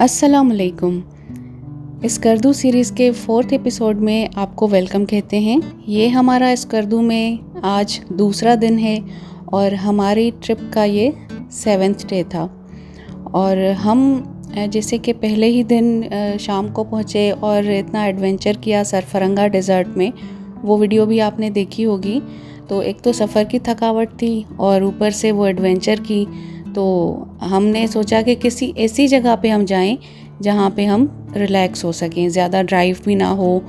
अस्सलामुअलैकुम। स्कर्दू सीरीज़ के 4th episode में आपको वेलकम कहते हैं। ये हमारा स्कर्दू में आज दूसरा दिन है और हमारी ट्रिप का ये 7th डे था। और हम जैसे कि पहले ही दिन शाम को पहुँचे और इतना एडवेंचर किया सरफरंगा डेज़र्ट में, वो वीडियो भी आपने देखी होगी। तो एक तो सफ़र की थकावट थी और ऊपर से वो एडवेंचर की, तो हमने सोचा कि किसी ऐसी जगह पे हम जाएं जहाँ पे हम रिलैक्स हो सकें, ज़्यादा ड्राइव भी ना हो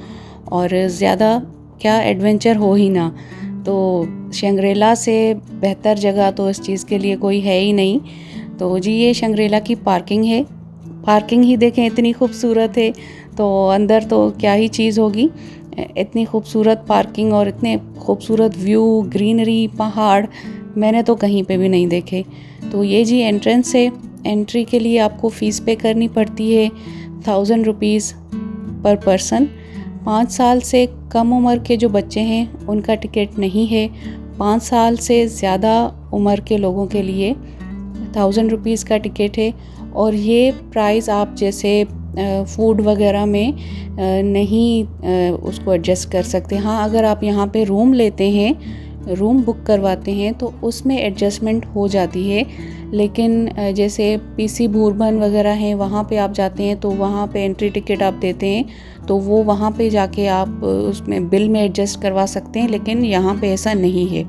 और ज़्यादा क्या एडवेंचर हो ही ना। तो शंग्रीला से बेहतर जगह तो इस चीज़ के लिए कोई है ही नहीं। तो जी ये शंग्रीला की पार्किंग है। पार्किंग ही देखें इतनी खूबसूरत है, तो अंदर तो क्या ही चीज़ होगी। इतनी खूबसूरत पार्किंग और इतने खूबसूरत व्यू, ग्रीनरी, पहाड़ मैंने तो कहीं पे भी नहीं देखे। तो ये जी एंट्रेंस है। एंट्री के लिए आपको फ़ीस पे करनी पड़ती है 1000 रुपीज़ पर पर्सन। 5 साल से कम उम्र के जो बच्चे हैं उनका टिकट नहीं है। 5 साल से ज़्यादा उम्र के लोगों के लिए 1000 रुपीज़ का टिकट है। और ये प्राइस आप जैसे फूड वगैरह में नहीं उसको एडजस्ट कर सकते। हाँ, अगर आप यहाँ पे रूम लेते हैं, रूम बुक करवाते हैं तो उसमें एडजस्टमेंट हो जाती है। लेकिन जैसे पीसी भूरभन वगैरह हैं, वहाँ पे आप जाते हैं तो वहाँ पे एंट्री टिकट आप देते हैं, तो वो वहाँ पे जाके आप उसमें बिल में एडजस्ट करवा सकते हैं। लेकिन यहाँ पे ऐसा नहीं है।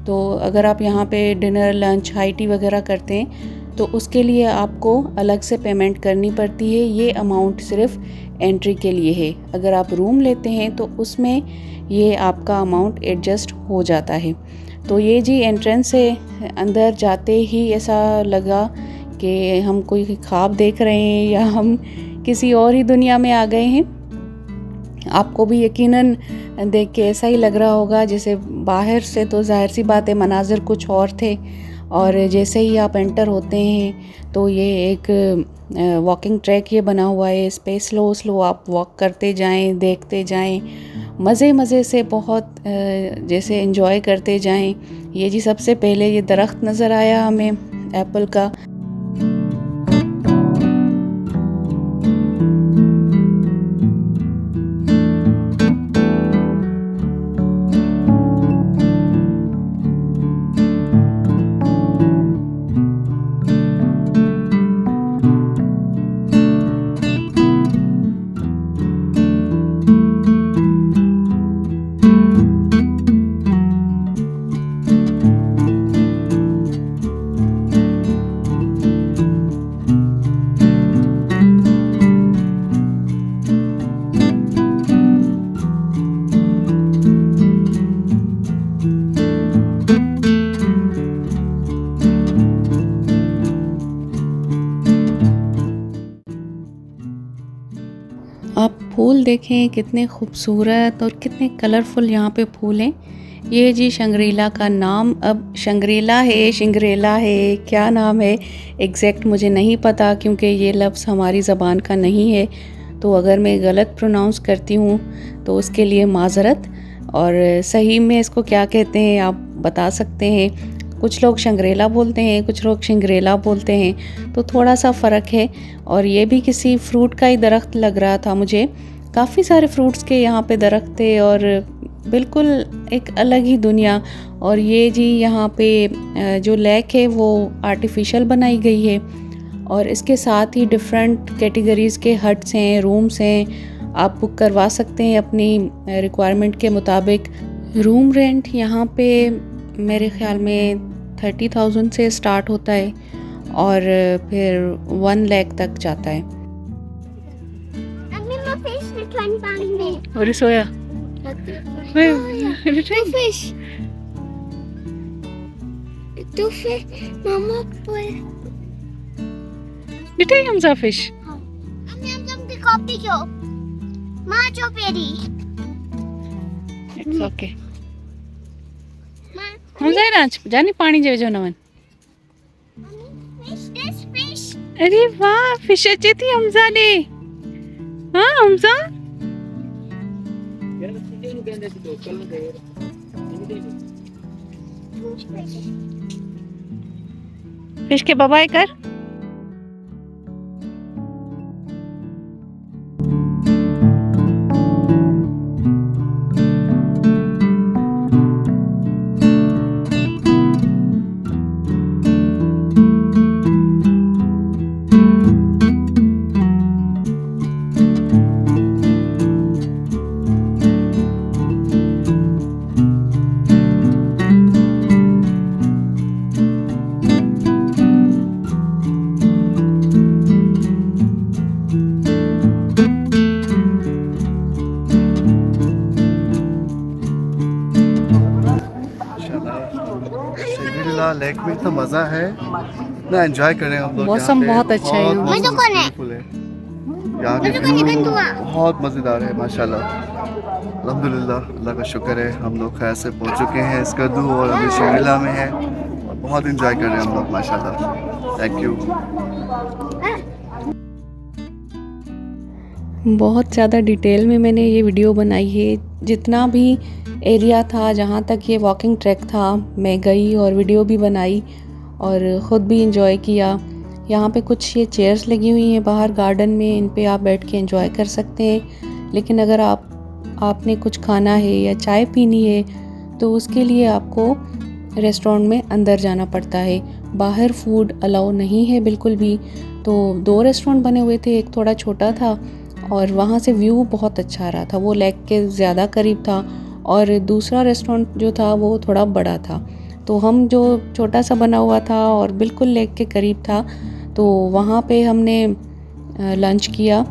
तो अगर आप यहाँ पे डिनर, लंच, हाई टी वगैरह करते हैं तो उसके लिए आपको अलग से पेमेंट करनी पड़ती है। ये अमाउंट सिर्फ एंट्री के लिए है। अगर आप रूम लेते हैं तो उसमें ये आपका अमाउंट एडजस्ट हो जाता है। तो ये जी एंट्रेंस है। अंदर जाते ही ऐसा लगा कि हम कोई ख्वाब देख रहे हैं या हम किसी और ही दुनिया में आ गए हैं। आपको भी यकीनन देख के ऐसा ही लग रहा होगा। जैसे बाहर से तो जाहिर सी बात है मनाज़िर कुछ और थे, और जैसे ही आप एंटर होते हैं तो ये एक वॉकिंग ट्रैक ये बना हुआ है। इस पे स्लो स्लो आप वॉक करते जाएं, देखते जाएं, मज़े मज़े से बहुत जैसे एंजॉय करते जाएं। ये जी सबसे पहले ये दरख्त नज़र आया हमें एप्पल का। आप फूल देखें कितने खूबसूरत और कितने कलरफुल यहाँ पे फूल हैं। ये जी शंग्रीला का नाम अब शंग्रीला है, शिंग्रेला है, क्या नाम है एग्जैक्ट मुझे नहीं पता, क्योंकि ये लफ्ज़ हमारी ज़बान का नहीं है। तो अगर मैं गलत प्रोनाउंस करती हूँ तो उसके लिए माज़रत। और सही में इसको क्या कहते हैं आप बता सकते हैं? कुछ लोग शंग्रीला बोलते हैं, कुछ लोग शिंग्रेला बोलते हैं, तो थोड़ा सा फ़र्क है। और ये भी किसी फ्रूट का ही दरख्त लग रहा था मुझे। काफ़ी सारे फ्रूट्स के यहाँ पे दरख्त थे और बिल्कुल एक अलग ही दुनिया। और ये जी यहाँ पे जो लेक है वो आर्टिफिशियल बनाई गई है, और इसके साथ ही डिफरेंट कैटेगरीज़ के हट्स हैं, रूम्स हैं। आप बुक करवा सकते हैं अपनी रिक्वायरमेंट के मुताबिक। रूम रेंट यहाँ पे मेरे ख्याल में 30,000 से स्टार्ट होता है और फिर 1 लाख तक जाता है। और सोया Two fish. Two fish. Mama, boy. Little Hamza fish. Am the copy jo. Ma jo peri. It's okay. Hamza राज जानी पानी जे जो नवन। Fish, this fish. अरे वाह, फिश अच्छी थी हमजा ने। हाँ हमजा। फिश के बाय कर। लेक में इतना मज़ा है ना, एंजॉय कर रहे हैं हम लोग। मौसम बहुत अच्छा है। मज़ा कौन है? beautiful है यहाँ के मज़ा कौन व्यू, है? बहुत मज़ेदार है माशाल्लाह। अल्हम्दुलिल्लाह, अल्लाह का शुक्र है, हम लोग खैर से पहुँच चुके हैं स्कर्दू और अभी शिमला में है और बहुत इंजॉय कर रहे हैं हम लोग माशाल्लाह। Thank you. बहुत ज़्यादा डिटेल में मैंने ये वीडियो बनाई है। जितना भी एरिया था जहाँ तक ये वॉकिंग ट्रैक था मैं गई और वीडियो भी बनाई और ख़ुद भी इंजॉय किया। यहाँ पे कुछ ये चेयर्स लगी हुई हैं बाहर गार्डन में, इन पे आप बैठ के एंजॉय कर सकते हैं। लेकिन अगर आपने कुछ खाना है या चाय पीनी है तो उसके लिए आपको रेस्टोरेंट में अंदर जाना पड़ता है। बाहर फूड अलाउ नहीं है बिल्कुल भी। तो 2 रेस्टोरेंट बने हुए थे, एक थोड़ा छोटा था और वहाँ से व्यू बहुत अच्छा आ रहा था, वो लेक के ज़्यादा करीब था, और दूसरा रेस्टोरेंट जो था वो थोड़ा बड़ा था। तो हम जो छोटा सा बना हुआ था और बिल्कुल लेक के करीब था, तो वहाँ पे हमने लंच किया।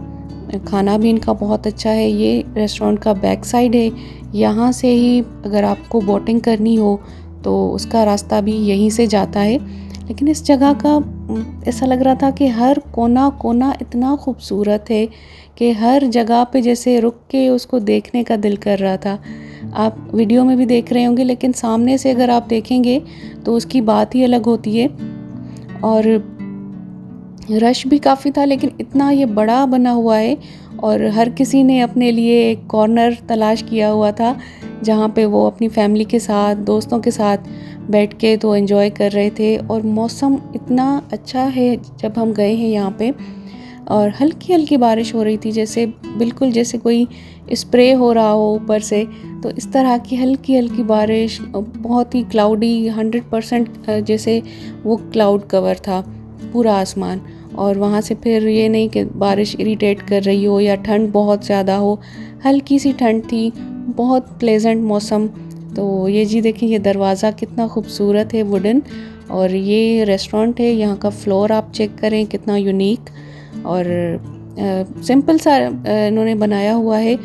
खाना भी इनका बहुत अच्छा है। ये रेस्टोरेंट का बैक साइड है, यहाँ से ही अगर आपको बोटिंग करनी हो तो उसका रास्ता भी यहीं से जाता है। लेकिन इस जगह का ऐसा लग रहा था कि हर कोना कोना इतना खूबसूरत है कि हर जगह पे जैसे रुक के उसको देखने का दिल कर रहा था। आप वीडियो में भी देख रहे होंगे, लेकिन सामने से अगर आप देखेंगे तो उसकी बात ही अलग होती है। और रश भी काफ़ी था, लेकिन इतना ये बड़ा बना हुआ है और हर किसी ने अपने लिए एक कॉर्नर तलाश किया हुआ था जहाँ पे वो अपनी फैमिली के साथ, दोस्तों के साथ बैठ के तो एंजॉय कर रहे थे। और मौसम इतना अच्छा है जब हम गए हैं यहाँ पे, और हल्की हल्की बारिश हो रही थी, जैसे बिल्कुल जैसे कोई स्प्रे हो रहा हो ऊपर से। तो इस तरह की हल्की हल्की बारिश, बहुत ही क्लाउडी 100% जैसे वो क्लाउड कवर था पूरा आसमान। और वहाँ से फिर ये नहीं कि बारिश इरिटेट कर रही हो या ठंड बहुत ज़्यादा हो, हल्की सी ठंड थी, बहुत प्लेजेंट मौसम। तो ये जी देखिए, ये दरवाज़ा कितना खूबसूरत है, वुडन। और ये रेस्टोरेंट है, यहाँ का फ्लोर आप चेक करें कितना यूनिक और सिंपल सा इन्होंने बनाया हुआ है।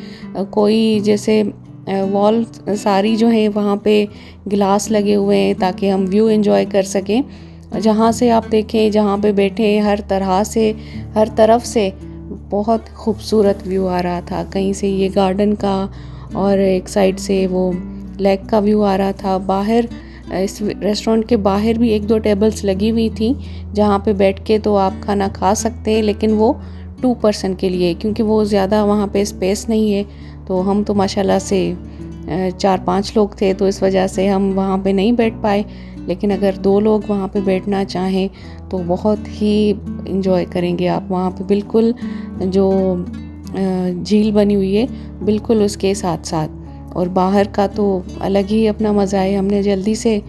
कोई जैसे वॉल सारी जो है वहाँ पे गिलास लगे हुए हैं ताकि हम व्यू एंजॉय कर सकें। जहाँ से आप देखें, जहाँ पे बैठे, हर तरह से, हर तरफ से बहुत खूबसूरत व्यू आ रहा था। कहीं से ये गार्डन का और एक साइड से वो लेक का व्यू आ रहा था। बाहर इस रेस्टोरेंट के बाहर भी 1-2 टेबल्स लगी हुई थी जहाँ पे बैठ के तो आप खाना खा सकते हैं, लेकिन वो 2 पर्सन के लिए, क्योंकि वो ज़्यादा वहाँ पे स्पेस नहीं है। तो हम तो माशाल्लाह से 4-5 लोग थे, तो इस वजह से हम वहाँ पे नहीं बैठ पाए। लेकिन अगर 2 लोग वहाँ पे बैठना चाहें तो बहुत ही इंजॉय करेंगे आप। वहाँ पे बिल्कुल जो झील बनी हुई है बिल्कुल उसके साथ साथ, और बाहर का तो अलग ही अपना मज़ा है। हमने जल्दी से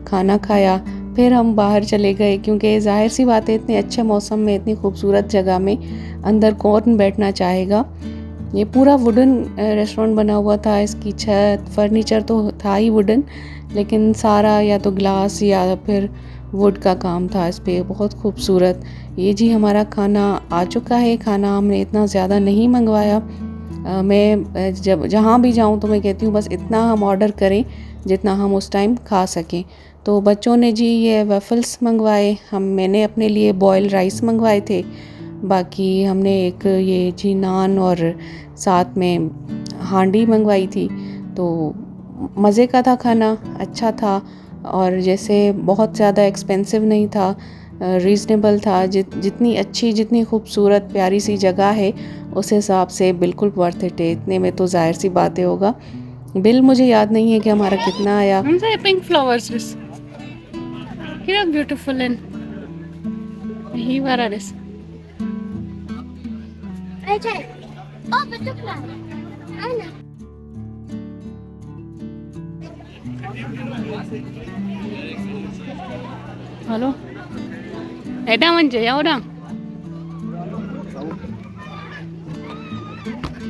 खाना खाया, फिर हम बाहर चले गए, क्योंकि ज़ाहिर सी बात है इतने अच्छे मौसम में इतनी खूबसूरत जगह में अंदर कौन बैठना चाहेगा। ये पूरा वुडन रेस्टोरेंट बना हुआ था। इसकी छत, फर्नीचर तो था ही वुडन, लेकिन सारा या तो ग्लास या फिर वुड का काम था इस पे, बहुत खूबसूरत। ये जी हमारा खाना आ चुका है। खाना हमने इतना ज़्यादा नहीं मंगवाया। मैं जब जहाँ भी जाऊँ तो मैं कहती हूँ बस इतना हम ऑर्डर करें जितना हम उस टाइम खा सकें। तो बच्चों ने जी ये वैफ़ल्स मंगवाए, मैंने अपने लिए बॉयल राइस मंगवाए थे। बाकी हमने एक ये जी नान और साथ में हांडी मंगवाई थी। तो मज़े का था खाना, अच्छा था, और जैसे बहुत ज़्यादा एक्सपेंसिव नहीं था, रीज़नेबल था। जितनी अच्छी, जितनी खूबसूरत प्यारी सी जगह है उस हिसाब से बिल्कुल वर्थ इट है। इतने में तो ज़ाहिर सी बातें होगा। बिल मुझे याद नहीं है कि हमारा कितना आया। Pink flowers beautiful and he वाला this Oh, butterfly. Anna. Halo. Ada manja ya orang.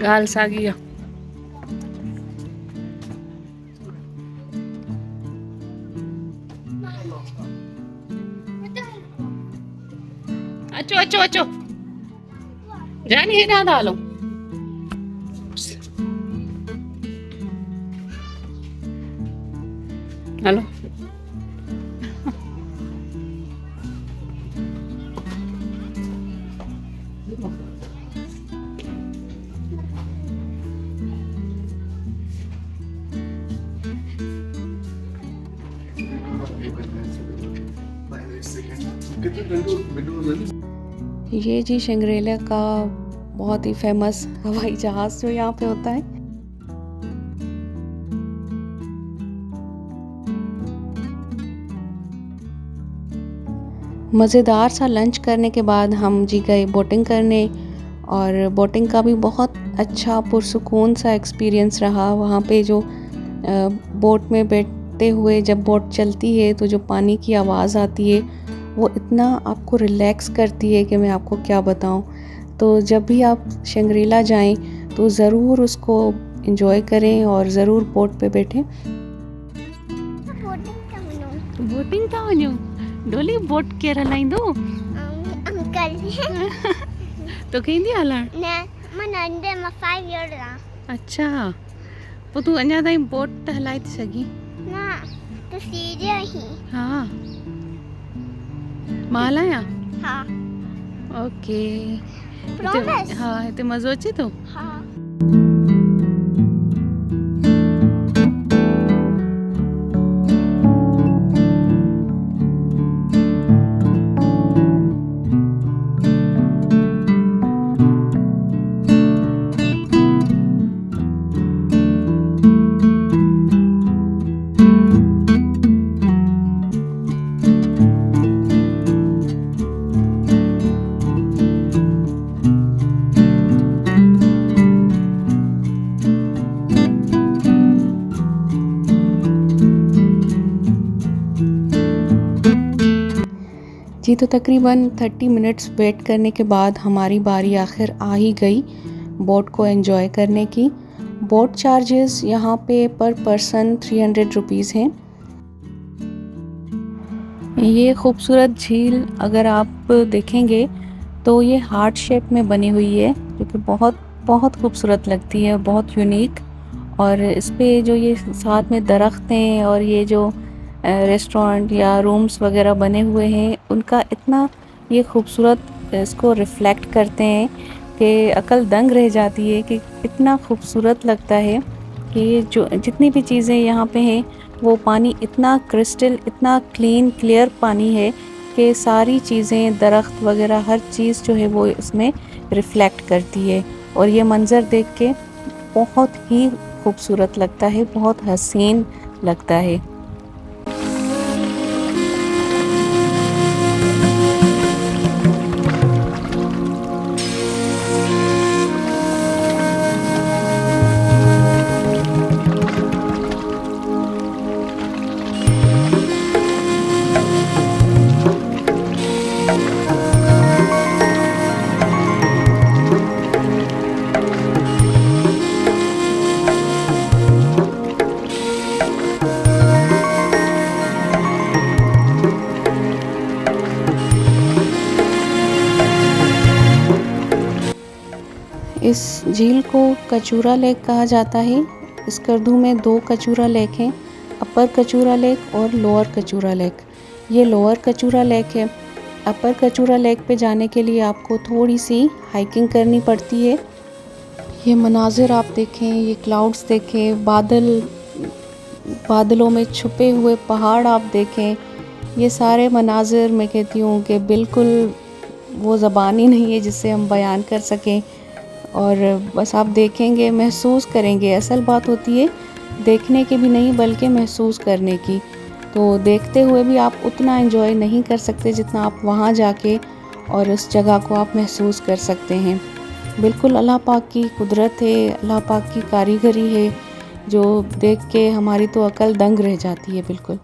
Gal sagi ya. Acho. Jangan hina dalam. Halo. ये जी शंग्रीला का बहुत ही फेमस हवाई जहाज़ जो यहाँ पे होता है। मज़ेदार सा लंच करने के बाद हम जी गए बोटिंग करने, और बोटिंग का भी बहुत अच्छा पुरसुकून सा एक्सपीरियंस रहा। वहाँ पे जो बोट में बैठते हुए जब बोट चलती है तो जो पानी की आवाज़ आती है वो इतना आपको रिलैक्स करती है कि मैं आपको क्या बताऊँ। तो जब भी आप शंग्रीला जाएं तो ज़रूर उसको एंजॉय करें और ज़रूर बोट पे बैठें। बोटिंग था वञो डोली बोट केर हलाईंदो अंकल तो कहंदी हलण न मां नंढे मां 5 इयर रा। अच्छा पोइ तूं अञा ताईं बोट हलाए थी सघीं? ना तो सीधे ही। हा मां हलायां? हाँ ओके। Promise? हा हिते मज़ो अचे थो? हाँ जी तो तकरीबन 30 मिनट्स वेट करने के बाद हमारी बारी आखिर आ ही गई बोट को एंजॉय करने की। बोट चार्जेस यहाँ पे पर पर्सन 300 रुपीज़ हैं। ये खूबसूरत झील अगर आप देखेंगे तो ये हार्ट शेप में बनी हुई है, जो कि बहुत बहुत खूबसूरत लगती है, बहुत यूनिक। और इस पे जो ये साथ में दरख्त हैं और ये जो रेस्टोरेंट या रूम्स वगैरह बने हुए हैं उनका इतना ये खूबसूरत इसको रिफ़्लेक्ट करते हैं कि अकल दंग रह जाती है कि इतना खूबसूरत लगता है कि ये जो जितनी भी चीज़ें यहाँ पे हैं वो पानी इतना क्रिस्टल, इतना क्लीन क्लियर पानी है कि सारी चीज़ें दरख्त वगैरह हर चीज़ जो है वो इसमें रिफ़्लेक्ट करती है। और ये मंज़र देख के बहुत ही खूबसूरत लगता है, बहुत हसीन लगता है। इस झील को कचूरा लेक कहा जाता है। स्कर्दू में 2 कचूरा लेक हैं, अपर कचूरा लेक और लोअर कचूरा लेक। ये लोअर कचूरा लेक है। अपर कचूरा लेक पे जाने के लिए आपको थोड़ी सी हाइकिंग करनी पड़ती है। ये मनाजिर आप देखें, ये क्लाउड्स देखें, बादलों में छुपे हुए पहाड़ आप देखें। ये सारे मनाजिर मैं कहती हूँ कि बिल्कुल वो ज़बान ही नहीं है जिससे हम बयान कर सकें। और बस आप देखेंगे, महसूस करेंगे। असल बात होती है देखने की भी नहीं बल्कि महसूस करने की। तो देखते हुए भी आप उतना एंजॉय नहीं कर सकते जितना आप वहाँ जाके और उस जगह को आप महसूस कर सकते हैं। बिल्कुल अल्लाह पाक की कुदरत है, अल्लाह पाक की कारीगरी है, जो देख के हमारी तो अकल दंग रह जाती है बिल्कुल।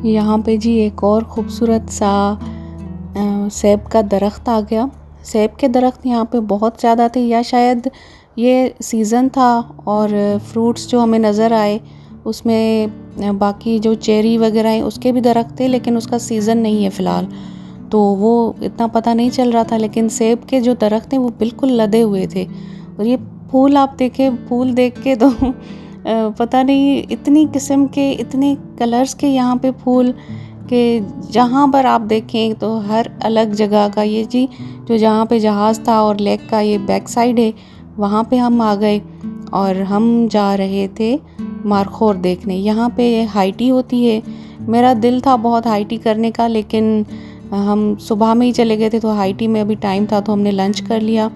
यहाँ पे जी एक और ख़ूबसूरत सा सेब का दरख्त आ गया। सेब के दरख्त यहाँ पे बहुत ज़्यादा थे, या शायद ये सीज़न था और फ्रूट्स जो हमें नज़र आए उसमें बाकी जो चेरी वगैरह हैं उसके भी दरख्त थे, लेकिन उसका सीज़न नहीं है फ़िलहाल, तो वो इतना पता नहीं चल रहा था। लेकिन सेब के जो दरख्त हैं वो बिल्कुल लदे हुए थे। और ये फूल आप देखें, फूल देख के तो पता नहीं, इतनी किस्म के, इतने कलर्स के यहाँ पे फूल के जहाँ पर आप देखें तो हर अलग जगह का। ये जी जो जहाँ पे जहाज़ था और लेक का ये बैक साइड है, वहाँ पे हम आ गए और हम जा रहे थे मारखोर देखने। यहाँ पे हाई टी होती है। मेरा दिल था बहुत हाई टी करने का, लेकिन हम सुबह में ही चले गए थे तो हाई टी में अभी टाइम था तो हमने लंच कर लिया।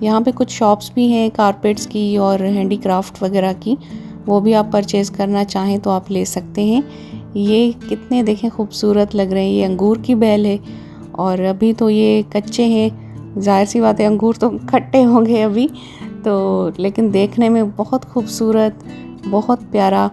यहाँ पे कुछ शॉप्स भी हैं कारपेट्स की और हैंडीक्राफ्ट वगैरह की, वो भी आप परचेज़ करना चाहें तो आप ले सकते हैं। ये कितने देखें खूबसूरत लग रहे हैं। ये अंगूर की बेल है और अभी तो ये कच्चे हैं, ज़ाहिर सी बात है अंगूर तो खट्टे होंगे अभी तो, लेकिन देखने में बहुत खूबसूरत, बहुत प्यारा।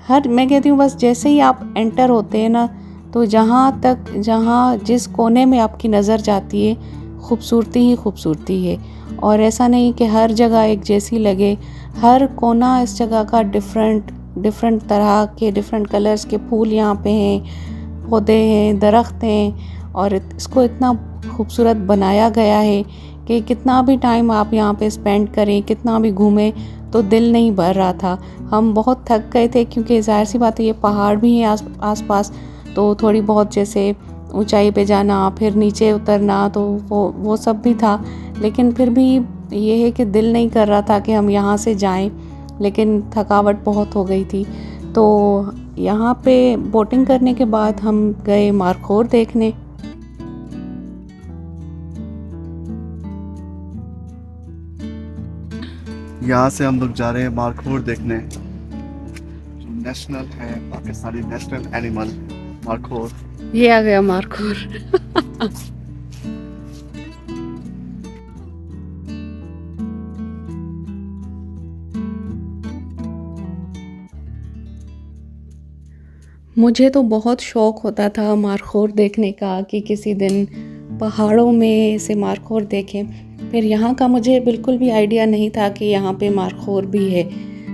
मैं कहती हूँ बस जैसे ही आप एंटर होते हैं ना, तो जहाँ जिस कोने में आपकी नज़र जाती है खूबसूरती ही खूबसूरती है। और ऐसा नहीं कि हर जगह एक जैसी लगे, हर कोना इस जगह का डिफरेंट तरह के, डिफरेंट कलर्स के फूल यहाँ पे हैं, पौधे हैं, दरख्त हैं, और इसको इतना खूबसूरत बनाया गया है कि कितना भी टाइम आप यहाँ पे स्पेंड करें, कितना भी घूमें तो दिल नहीं भर रहा था। हम बहुत थक गए थे क्योंकि ज़ाहिर सी बात है ये पहाड़ भी हैं आस पास, तो थोड़ी बहुत जैसे ऊंचाई पे जाना फिर नीचे उतरना, तो वो सब भी था। लेकिन फिर भी ये है कि दिल नहीं कर रहा था कि हम यहाँ से जाएं, लेकिन थकावट बहुत हो गई थी। तो यहाँ पे बोटिंग करने के बाद हम गए मारखोर देखने। यहाँ से हम लोग जा रहे हैं मारखोर देखने, जो नेशनल है, पाकिस्तानी नेशनल एनिमल मारखोर। ये आ गया मारखोर। मुझे तो बहुत शौक़ होता था मारखोर देखने का कि किसी दिन पहाड़ों में से मारखोर देखें। फिर यहाँ का मुझे बिल्कुल भी आइडिया नहीं था कि यहाँ पे मारखोर भी है,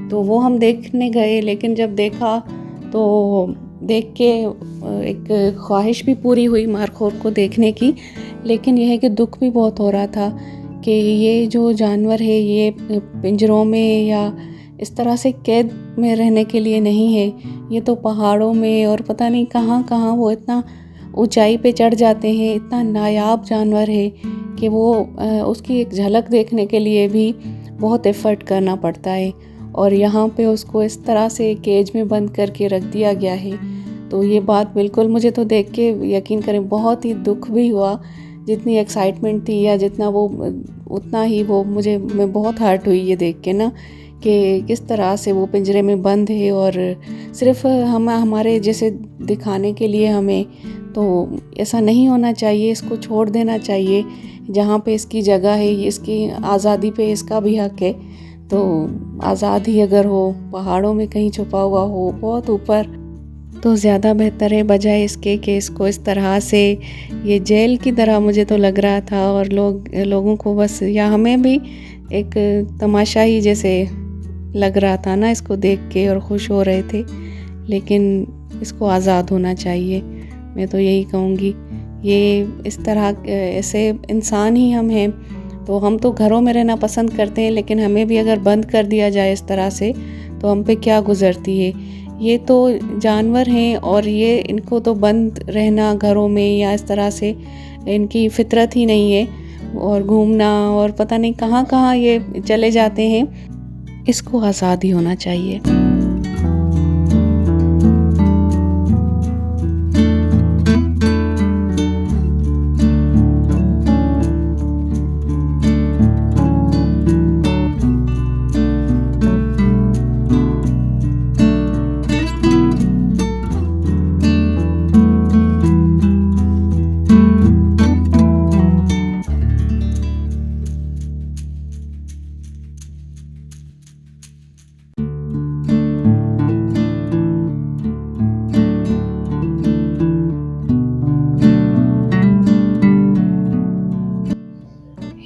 तो वो हम देखने गए। लेकिन जब देखा तो देख के एक ख्वाहिश भी पूरी हुई मारखोर को देखने की, लेकिन यह है कि दुख भी बहुत हो रहा था कि ये जो जानवर है ये पिंजरों में या इस तरह से कैद में रहने के लिए नहीं है। ये तो पहाड़ों में और पता नहीं कहाँ कहाँ वो इतना ऊंचाई पे चढ़ जाते हैं। इतना नायाब जानवर है कि वो उसकी एक झलक देखने के लिए भी बहुत एफ़र्ट करना पड़ता है, और यहाँ पे उसको इस तरह से केज में बंद करके रख दिया गया है। तो ये बात बिल्कुल, मुझे तो देख के यकीन करें बहुत ही दुख भी हुआ। जितनी एक्साइटमेंट थी या जितना वो, उतना ही वो मैं बहुत हर्ट हुई ये देख के ना, कि किस तरह से वो पिंजरे में बंद है और सिर्फ हमारे जैसे दिखाने के लिए हमें। तो ऐसा नहीं होना चाहिए, इसको छोड़ देना चाहिए जहाँ पे इसकी जगह है। इसकी आज़ादी पे इसका भी हक है। तो आज़ाद ही अगर हो, पहाड़ों में कहीं छुपा हुआ हो बहुत ऊपर, तो ज़्यादा बेहतर है, बजाय इसके कि इसको इस तरह से, ये जेल की तरह मुझे तो लग रहा था। और लोगों को बस, या हमें भी एक तमाशा ही जैसे लग रहा था ना इसको देख के, और खुश हो रहे थे। लेकिन इसको आज़ाद होना चाहिए, मैं तो यही कहूँगी। ये इस तरह, ऐसे इंसान ही हम हैं, तो हम तो घरों में रहना पसंद करते हैं, लेकिन हमें भी अगर बंद कर दिया जाए इस तरह से तो हम पे क्या गुज़रती है। ये तो जानवर हैं और ये, इनको तो बंद रहना घरों में या इस तरह से इनकी फितरत ही नहीं है, और घूमना और पता नहीं कहाँ कहाँ ये चले जाते हैं। इसको आज़ादी होना चाहिए।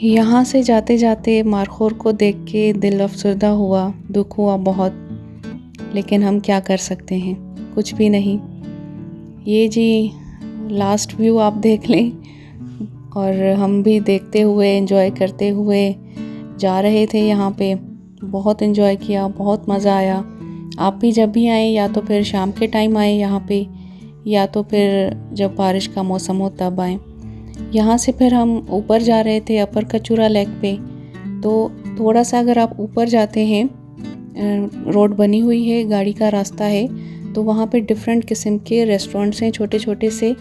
यहाँ से जाते जाते मारखोर को देख के दिल अफसरदा हुआ, दुख हुआ बहुत, लेकिन हम क्या कर सकते हैं, कुछ भी नहीं। ये जी लास्ट व्यू आप देख लें, और हम भी देखते हुए एंजॉय करते हुए जा रहे थे। यहाँ पे बहुत एंजॉय किया, बहुत मज़ा आया। आप भी जब भी आएँ, या तो फिर शाम के टाइम आएँ यहाँ पे, या तो फिर जब बारिश का मौसम हो तब आएँ। यहाँ से फिर हम ऊपर जा रहे थे अपर कचूरा लेक पे। तो थोड़ा सा अगर आप ऊपर जाते हैं, रोड बनी हुई है, गाड़ी का रास्ता है, तो वहाँ पे डिफरेंट किस्म के रेस्टोरेंट्स हैं छोटे छोटे से,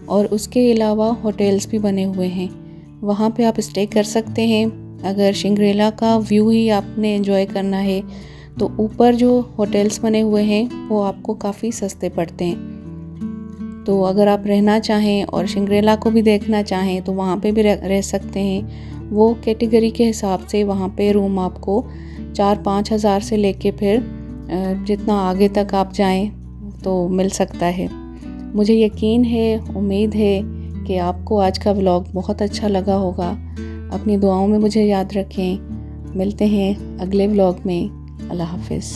और उसके अलावा होटल्स भी बने हुए हैं। वहाँ पे आप स्टे कर सकते हैं। अगर शिंग्रेला का व्यू ही आपने एंजॉय करना है तो ऊपर जो होटल्स बने हुए हैं वो आपको काफ़ी सस्ते पड़ते हैं। तो अगर आप रहना चाहें और शिंग्रेला को भी देखना चाहें तो वहाँ पे भी रह सकते हैं। वो कैटेगरी के हिसाब से वहाँ पे रूम आपको 4-5 हज़ार से लेके फिर जितना आगे तक आप जाएं तो मिल सकता है। मुझे यकीन है, उम्मीद है कि आपको आज का व्लॉग बहुत अच्छा लगा होगा। अपनी दुआओं में मुझे याद रखें। मिलते हैं अगले व्लॉग में। अल्लाह हाफ़िज़।